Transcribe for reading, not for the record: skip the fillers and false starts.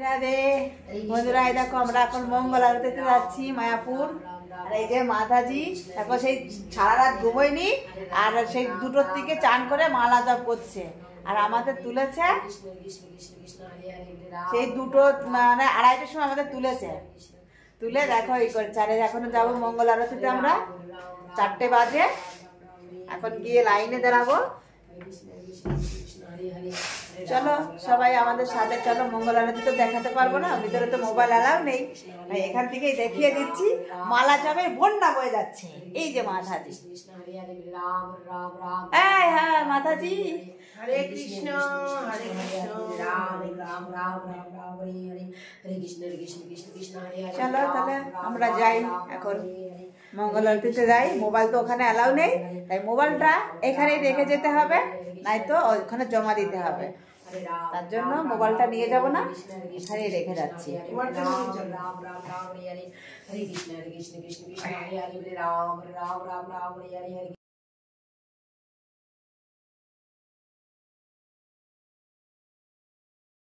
রাধে বন্ধুরা, এই দেখো আমরা এখন মঙ্গল আরতিতে যাচ্ছি মায়াপুর। আর এই যে মাতাজি এখন সেই সারা রাত ঘুমোয়নি, আর সেই দুটোর দিকে চান করে মালা জপ করছে। আর আমাদের তুলেছে সেই দুটো মানে 2:30টার সময় আমাদের তুলেছে। তুলে দেখো এই করছে। আর এখনো যাবো মঙ্গল আরতিতে আমরা, 4টে বাজে। এখন গিয়ে লাইনে দাঁড়াবো। চলো সবাই আমাদের সাথে চলো। মঙ্গল আরতি তো দেখাতে পারবো না, ভিতরে তো মোবাইল অ্যালাউ নেই, এখান থেকেই দেখিয়ে দিচ্ছি। মালা জপে বন্যা বয়ে যাচ্ছে। এই যে মাতাজি, হ্যাঁ মাতাজি, হরে কৃষ্ণ হরে কৃষ্ণ রাম রাম রাম রাম রাম হরে হরে হরে কৃষ্ণ কৃষ্ণ কৃষ্ণ হরে হরে। চলো তাহলে আমরা যাই এখন মঙ্গল আরতিতে যাই। মোবাইল তো ওখানে অ্যালাউ নেই, তাই মোবাইলটা এখানেই রেখে যেতে হবে, নাই তো ওখানে জমা দিতে হবে। তার জন্য মোবাইলটা নিয়ে যাব না, এখানেই রেখে যাচ্ছি। রাম রাম রাম রাম হরে হরে হরে কৃষ্ণ কৃষ্ণ কৃষ্ণ হরে হরে রাম রাম রাম রাম হরে হরে।